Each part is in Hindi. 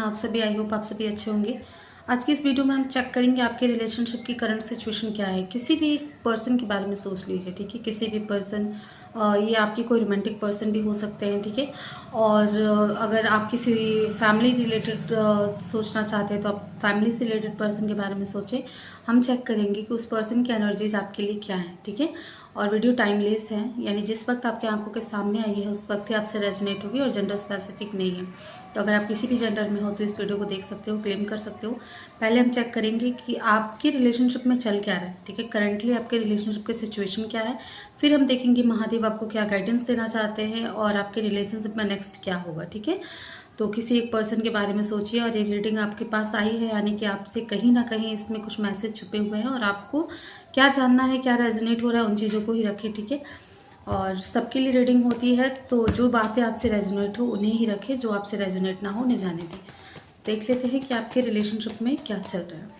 आप सभी, आई होप आप सभी अच्छे होंगे। आज की इस वीडियो में हम चेक करेंगे आपके रिलेशनशिप की करंट सिचुएशन क्या है। किसी भी पर्सन के बारे में सोच लीजिए, ठीक है। किसी भी पर्सन, ये आपकी कोई रोमांटिक पर्सन भी हो सकते हैं, ठीक है। और अगर आप किसी फैमिली रिलेटेड सोचना चाहते हैं तो आप फैमिली से रिलेटेड पर्सन के बारे में सोचें। हम चेक करेंगे कि उस पर्सन की एनर्जीज आपके लिए क्या है, ठीक है। और वीडियो टाइमलेस है, यानी जिस वक्त आपके आंखों के सामने आई है उस वक्त ही आपसे रेजोनेट होगी और जेंडर स्पेसिफिक नहीं है। तो अगर आप किसी भी जेंडर में हो तो इस वीडियो को देख सकते हो, क्लेम कर सकते हो। पहले हम चेक करेंगे कि आपकी रिलेशनशिप में चल क्या रहा है, ठीक है। करंटली आपके रिलेशनशिप की सिचुएशन क्या है। फिर हम देखेंगे महादेव आपको क्या गाइडेंस देना चाहते हैं और आपके रिलेशनशिप में नेक्स्ट क्या होगा, ठीक है। तो किसी एक पर्सन के बारे में सोचिए और ये रीडिंग आपके पास आई है, यानी कि आपसे कहीं ना कहीं इसमें कुछ मैसेज छुपे हुए हैं और आपको क्या जानना है, क्या रेजोनेट हो रहा है, उन चीज़ों को ही रखें, ठीक है। और सबके लिए रीडिंग होती है, तो जो बातें आपसे रेजोनेट हो उन्हें ही रखें, जो आपसे रेजोनेट ना हो उन्हें जाने दें। देख लेते हैं कि आपके रिलेशनशिप में क्या चल रहा है।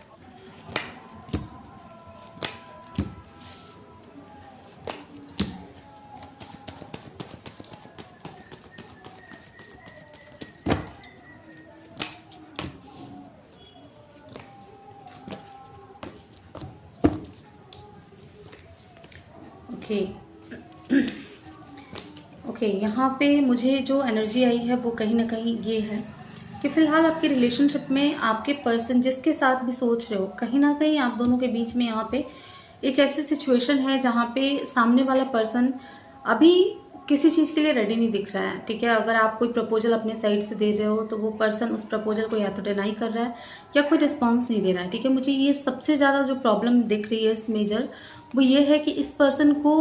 ओके ओके, यहाँ पे मुझे जो एनर्जी आई है वो कहीं ना कहीं ये है कि फिलहाल आपके रिलेशनशिप में आपके पर्सन जिसके साथ भी सोच रहे हो, कहीं ना कहीं आप दोनों के बीच में यहाँ पे एक ऐसी सिचुएशन है जहाँ पे सामने वाला पर्सन अभी किसी चीज के लिए रेडी नहीं दिख रहा है, ठीक है। अगर आप कोई प्रपोजल अपने साइड से दे रहे हो तो वो पर्सन उस प्रपोजल को या तो डिनाई कर रहा है या कोई रिस्पॉन्स नहीं दे रहा है, ठीक है। मुझे ये सबसे ज्यादा जो प्रॉब्लम दिख रही है इस मेजर, वो ये है कि इस पर्सन को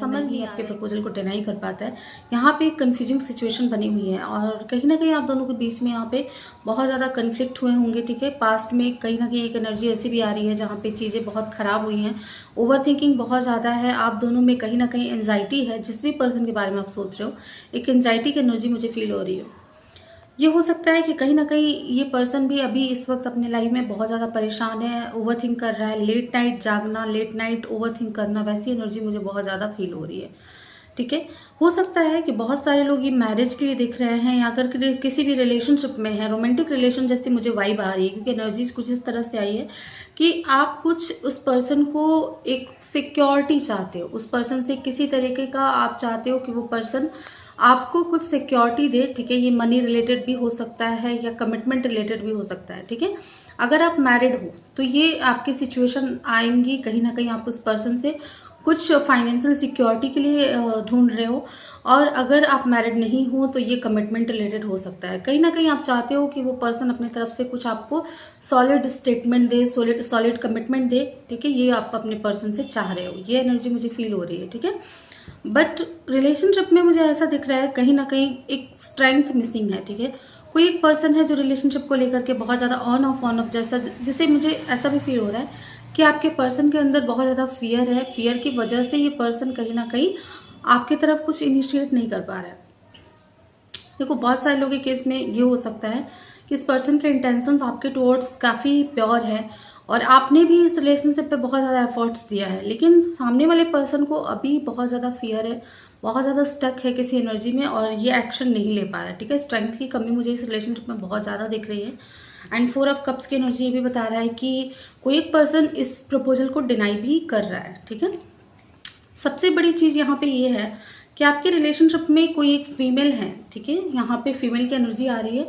समझ नहीं आपके प्रपोजल को डिनाई कर पाता है। यहाँ पे एक कंफ्यूजिंग सिचुएशन बनी हुई है और कहीं ना कहीं आप दोनों के बीच में यहाँ पे बहुत ज़्यादा कन्फ्लिक्ट हुए होंगे, ठीक है। पास्ट में कहीं ना कहीं एक एनर्जी ऐसी भी आ रही है जहाँ पे चीज़ें बहुत खराब हुई हैं, ओवर थिंकिंग बहुत ज़्यादा है आप दोनों में, कहीं ना कहीं एंजाइटी है। जिस भी पर्सन के बारे में आप सोच रहे हो, एक एंजाइटी की एनर्जी मुझे फील हो रही है। ये हो सकता है कि कहीं ना कहीं ये पर्सन भी अभी इस वक्त अपने लाइफ में बहुत ज़्यादा परेशान है, ओवर थिंक कर रहा है, लेट नाइट जागना, लेट नाइट ओवर थिंक करना, वैसी एनर्जी मुझे बहुत ज़्यादा फील हो रही है, ठीक है। हो सकता है कि बहुत सारे लोग ये मैरिज के लिए दिख रहे हैं या अगर किसी भी रिलेशनशिप में है, रोमांटिक रिलेशन जैसी मुझे वाइब आ रही है, क्योंकि एनर्जीज कुछ इस तरह से आई है कि आप कुछ उस पर्सन को एक सिक्योरिटी चाहते हो, उस पर्सन से किसी तरीके का आप चाहते हो कि वो पर्सन आपको कुछ सिक्योरिटी दे, ठीक है। ये मनी रिलेटेड भी हो सकता है या कमिटमेंट रिलेटेड भी हो सकता है, ठीक है। अगर आप मैरिड हो तो ये आपकी सिचुएशन आएंगी, कहीं ना कहीं आप उस पर्सन से कुछ फाइनेंशियल सिक्योरिटी के लिए ढूंढ रहे हो। और अगर आप मैरिड नहीं हो तो ये कमिटमेंट रिलेटेड हो सकता है। कहीं ना कहीं आप चाहते हो कि वो पर्सन अपनी तरफ से कुछ आपको सॉलिड स्टेटमेंट दे, सॉलिड कमिटमेंट दे, ठीक है। ये आप अपने पर्सन से चाह रहे हो, ये एनर्जी मुझे फील हो रही है, ठीक है। बट रिलेशनशिप में मुझे ऐसा दिख रहा है कहीं ना कहीं एक स्ट्रेंथ मिसिंग है, ठीक है। कोई एक पर्सन है जो रिलेशनशिप को लेकर के बहुत ज़्यादा ऑन ऑफ जैसा, जिसे मुझे ऐसा भी फील हो रहा है कि आपके पर्सन के अंदर बहुत ज़्यादा फियर है। फियर की वजह से ये पर्सन कहीं ना कहीं आपकी तरफ कुछ इनिशिएट नहीं कर पा रहा है। देखो, बहुत सारे लोगों के केस में ये हो सकता है कि इस पर्सन के इंटेंशंस आपके टुवर्ड्स काफ़ी प्योर है और आपने भी इस रिलेशनशिप पे बहुत ज़्यादा एफर्ट्स दिया है, लेकिन सामने वाले पर्सन को अभी बहुत ज़्यादा फियर है, बहुत ज़्यादा स्टक है किसी एनर्जी में और ये एक्शन नहीं ले पा रहा है, ठीक है। स्ट्रेंथ की कमी मुझे इस रिलेशनशिप में बहुत ज़्यादा दिख रही है। एंड 4 ऑफ कप्स की एनर्जी ये भी बता रहा है कि कोई एक पर्सन इस प्रपोजल को डिनाई भी कर रहा है, ठीक है। सबसे बड़ी चीज़ यहाँ पे ये है कि आपके रिलेशनशिप में कोई एक फीमेल है, ठीक है। यहाँ पे फीमेल की एनर्जी आ रही है,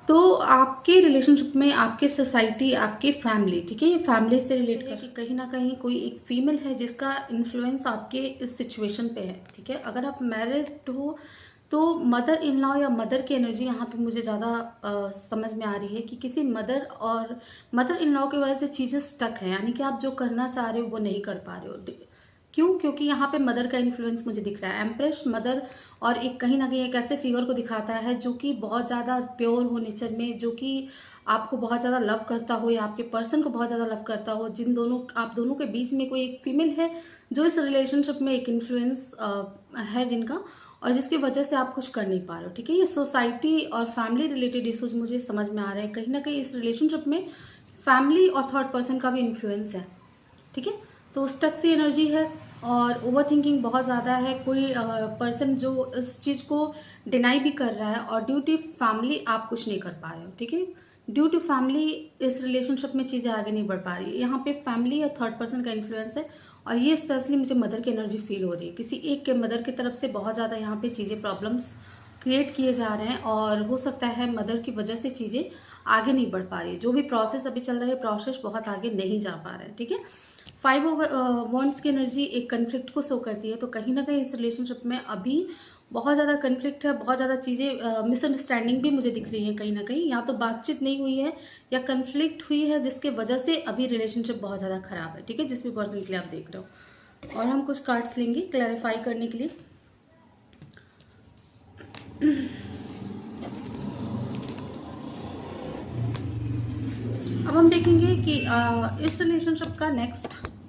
तो आपके रिलेशनशिप में आपके सोसाइटी, आपकी फैमिली, ठीक है, ये फैमिली से रिलेट कर कि कहीं ना कहीं कोई एक फीमेल है जिसका इन्फ्लुएंस आपके इस सिचुएशन पे है, ठीक है। अगर आप मैरिड हो तो मदर इन लॉ या मदर की एनर्जी यहाँ पे मुझे ज़्यादा समझ में आ रही है कि किसी मदर और मदर इन लॉ की वजह से चीज़ें स्टक है, यानी कि आप जो करना चाह रहे हो वो नहीं कर पा रहे हो। क्यों? क्योंकि यहाँ पे मदर का इन्फ्लुएंस मुझे दिख रहा है। एम्प्रेस मदर और एक कहीं ना कहीं एक ऐसे फिगर को दिखाता है जो कि बहुत ज़्यादा प्योर हो नेचर में, जो कि आपको बहुत ज़्यादा लव करता हो या आपके पर्सन को बहुत ज़्यादा लव करता हो। आप दोनों के बीच में कोई एक फीमेल है जो इस रिलेशनशिप में एक इन्फ्लुएंस है जिनका, और जिसकी वजह से आप कुछ कर नहीं पा रहे हो, ठीक है। ये सोसाइटी और फैमिली रिलेटेड इश्यूज मुझे समझ में आ रहे हैं। कहीं ना कहीं इस रिलेशनशिप में फैमिली और थर्ड पर्सन का भी इन्फ्लुएंस है, ठीक है। तो स्टक सी एनर्जी है, और ओवर थिंकिंग बहुत ज़्यादा है। कोई पर्सन जो इस चीज़ को डिनाई भी कर रहा है, और ड्यू टू फैमिली आप कुछ नहीं कर पा रहे हो, ठीक है। ड्यू टू फैमिली इस रिलेशनशिप में चीज़ें आगे नहीं बढ़ पा रही है। यहाँ पे फैमिली या थर्ड पर्सन का इन्फ्लुएंस है, और ये स्पेशली मुझे मदर की एनर्जी फील हो रही है। किसी एक के मदर की तरफ से बहुत ज़्यादा यहाँ पे चीज़ें प्रॉब्लम्स क्रिएट किए जा रहे हैं, और हो सकता है मदर की वजह से चीज़ें आगे नहीं बढ़ पा रही है। जो भी प्रोसेस अभी चल रहा है, प्रोसेस बहुत आगे नहीं जा पा रहा है, ठीक है। 5 ऑफ वॉन्ड्स की एनर्जी एक कन्फ्लिक्ट को शो करती है, तो कहीं ना कहीं इस रिलेशनशिप में अभी बहुत ज़्यादा कन्फ्लिक्ट है, बहुत ज़्यादा चीज़ें मिसअंडरस्टैंडिंग भी मुझे दिख रही है कहीं ना कहीं। या तो बातचीत नहीं हुई है या कन्फ्लिक्ट हुई है, जिसके वजह से अभी रिलेशनशिप बहुत ज़्यादा खराब है, ठीक है, जिस भी पर्सन के लिए आप देख रहे हो। और हम कुछ कार्ड्स लेंगे क्लैरिफाई करने के लिए। अब हम देखेंगे कि इस रिलेशनशिप का नेक्स्ट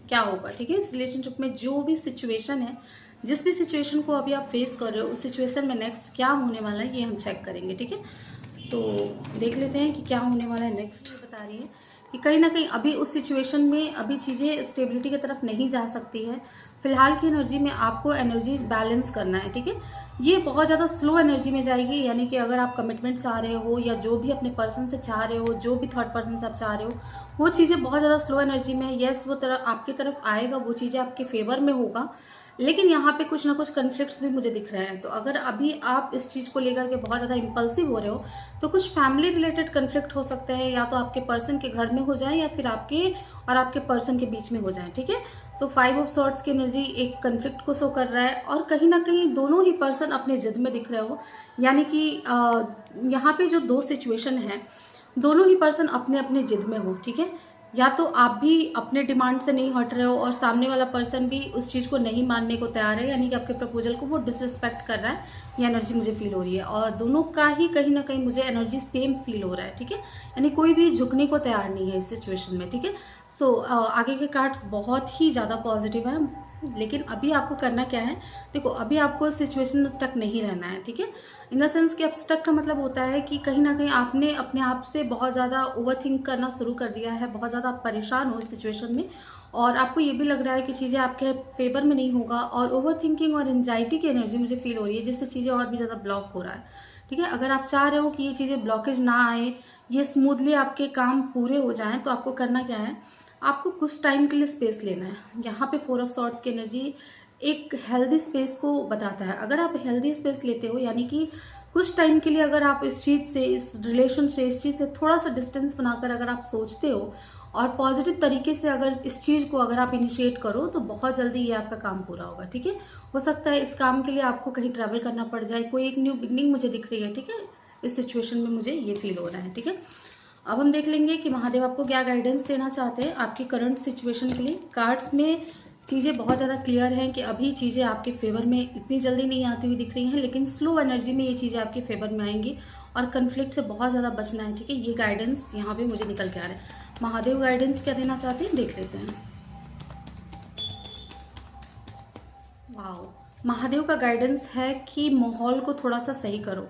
क्या होगा, ठीक है। इस रिलेशनशिप में जो भी सिचुएशन है, जिस भी सिचुएशन को अभी आप फेस कर रहे हो, उस सिचुएशन में नेक्स्ट क्या होने वाला है ये हम चेक करेंगे, ठीक है। तो देख लेते हैं कि क्या होने वाला है नेक्स्ट। बता रही है कि कहीं ना कहीं अभी उस सिचुएशन में अभी चीज़ें स्टेबिलिटी की तरफ नहीं जा सकती है। फिलहाल की एनर्जी में आपको एनर्जी बैलेंस करना है, ठीक है। ये बहुत ज़्यादा स्लो एनर्जी में जाएगी, यानी कि अगर आप कमिटमेंट चाह रहे हो या जो भी अपने पर्सन से चाह रहे हो, जो भी थर्ड पर्सन से आप चाह रहे हो, वो चीज़ें बहुत ज़्यादा स्लो एनर्जी में है। यस, वो तरफ आपकी तरफ आएगा, वो चीज़ें आपके फेवर में होगा, लेकिन यहाँ पे कुछ ना कुछ कन्फ्लिक्ट्स भी मुझे दिख रहे हैं। तो अगर अभी आप इस चीज़ को लेकर के बहुत ज़्यादा इम्पल्सिव हो रहे हो, तो कुछ फैमिली रिलेटेड कन्फ्लिक्ट हो सकते हैं, या तो आपके पर्सन के घर में हो जाए या फिर आपके और आपके पर्सन के बीच में हो जाए, ठीक है। तो 5 ऑफ सॉर्ड्स की एनर्जी एक कन्फ्लिक्ट को शो कर रहा है, और कहीं ना कहीं दोनों ही पर्सन अपने जिद में दिख रहे हो, यानी कि यहाँ पे जो दो सिचुएशन है, दोनों ही पर्सन अपने अपने जिद में हो, ठीक है। या तो आप भी अपने डिमांड से नहीं हट रहे हो, और सामने वाला पर्सन भी उस चीज़ को नहीं मानने को तैयार है, यानी कि आपके प्रपोजल को वो डिसरिस्पेक्ट कर रहा है। ये एनर्जी मुझे फील हो रही है, और दोनों का ही कहीं ना कहीं मुझे एनर्जी सेम फील हो रहा है, ठीक है। यानी कोई भी झुकने को तैयार नहीं है इस सिचुएशन में, ठीक है। सो आगे के कार्ड्स बहुत ही ज़्यादा पॉजिटिव है, लेकिन अभी आपको करना क्या है, देखो अभी आपको सिचुएशन में स्टक नहीं रहना है, ठीक है। इन द सेंस कि अब स्टक का मतलब होता है कि कहीं ना कहीं आपने अपने आप से बहुत ज़्यादा ओवरथिंक करना शुरू कर दिया है, बहुत ज़्यादा आप परेशान हो इस सिचुएशन में, और आपको ये भी लग रहा है कि चीज़ें आपके फेवर में नहीं होगा, और ओवर थिंकिंग और एंजाइटी की एनर्जी मुझे फील हो रही है, जिससे चीज़ें और भी ज़्यादा ब्लॉक हो रहा है, ठीक है। अगर आप चाह रहे हो कि ये चीज़ें ब्लॉकेज ना आए, ये स्मूथली आपके काम पूरे हो जाएं, तो आपको करना क्या है, आपको कुछ टाइम के लिए स्पेस लेना है। यहाँ पे 4 ऑफ सॉर्ड्स की एनर्जी एक हेल्दी स्पेस को बताता है। अगर आप हेल्दी स्पेस लेते हो, यानी कि कुछ टाइम के लिए अगर आप इस चीज़ से, इस रिलेशन से, इस चीज़ से थोड़ा सा डिस्टेंस बनाकर अगर आप सोचते हो, और पॉजिटिव तरीके से अगर इस चीज़ को अगर आप इनिशिएट करो, तो बहुत जल्दी ये आपका काम पूरा होगा, ठीक है। हो सकता है इस काम के लिए आपको कहीं ट्रैवल करना पड़ जाए, कोई एक न्यू बिगनिंग मुझे दिख रही है, ठीक है। इस सिचुएशन में मुझे ये फील हो रहा है, ठीक है। अब हम देख लेंगे कि महादेव आपको क्या गाइडेंस देना चाहते हैं आपकी करंट सिचुएशन के लिए। कार्ड्स में चीज़ें बहुत ज़्यादा क्लियर हैं कि अभी चीज़ें आपके फेवर में इतनी जल्दी नहीं आती हुई दिख रही हैं, लेकिन स्लो एनर्जी में ये चीज़ें आपके फेवर में आएंगी, और कन्फ्लिक्ट से बहुत ज़्यादा बचना है, ठीक है। ये गाइडेंस यहाँ पे मुझे निकल के आ रहा है। महादेव गाइडेंस क्या देना चाहते हैं देख लेते हैं। वाओ, महादेव का गाइडेंस है कि माहौल को थोड़ा सा सही करो।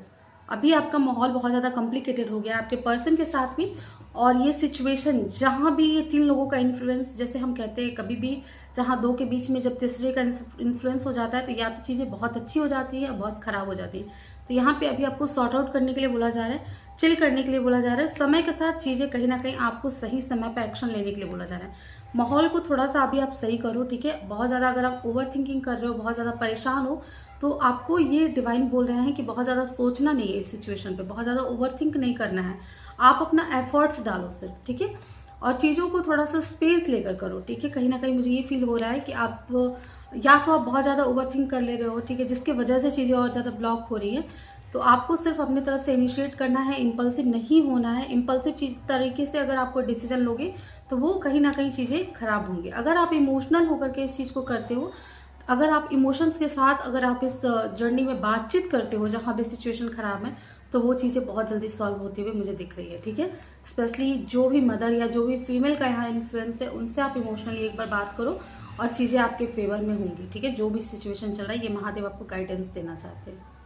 अभी आपका माहौल बहुत ज़्यादा कॉम्प्लिकेटेड हो गया है आपके पर्सन के साथ भी, और ये सिचुएशन जहाँ भी ये 3 लोगों का इन्फ्लुएंस, जैसे हम कहते हैं कभी भी जहाँ 2 के बीच में जब तीसरे का इन्फ्लुएंस हो जाता है, तो या तो चीज़ें बहुत अच्छी हो जाती है, बहुत खराब हो जाती है। तो यहाँ पे अभी आपको सॉर्ट आउट करने के लिए बोला जा रहा है, चिल करने के लिए बोला जा रहा है, समय के साथ चीज़ें कहीं ना कहीं आपको सही समय पर एक्शन लेने के लिए बोला जा रहा है। माहौल को थोड़ा सा अभी आप सही करो, ठीक है। बहुत ज़्यादा अगर आप ओवर थिंकिंग कर रहे हो, बहुत ज़्यादा परेशान हो, तो आपको ये डिवाइन बोल रहे हैं कि बहुत ज़्यादा सोचना नहीं है इस सिचुएशन पे, बहुत ज़्यादा ओवरथिंक नहीं करना है, आप अपना एफर्ट्स डालो सिर्फ, ठीक है। और चीज़ों को थोड़ा सा स्पेस लेकर करो, ठीक है। कहीं ना कहीं मुझे ये फील हो रहा है कि आप या तो आप बहुत ज़्यादा ओवरथिंक कर ले रहे हो, ठीक है, जिसकी वजह से चीज़ें और ज़्यादा ब्लॉक हो रही है। तो आपको सिर्फ अपनी तरफ से इनिशिएट करना है, इम्पल्सिव नहीं होना है। इम्पल्सिव चीज तरीके से अगर आपको डिसीजन लोगे, तो वो कहीं ना कहीं चीज़ें खराब होंगी। अगर आप इमोशनल होकर के इस चीज़ को करते हो, अगर आप इमोशंस के साथ अगर आप इस जर्नी में बातचीत करते हो जहाँ भी सिचुएशन खराब है, तो वो चीज़ें बहुत जल्दी सॉल्व होती हुई मुझे दिख रही है, ठीक है। स्पेशली जो भी मदर या जो भी फीमेल का यहाँ इन्फ्लुएंस है, उनसे आप इमोशनली एक बार बात करो और चीज़ें आपके फेवर में होंगी, ठीक है। जो भी सिचुएशन चल रहा है, ये महादेव आपको गाइडेंस देना चाहते हैं।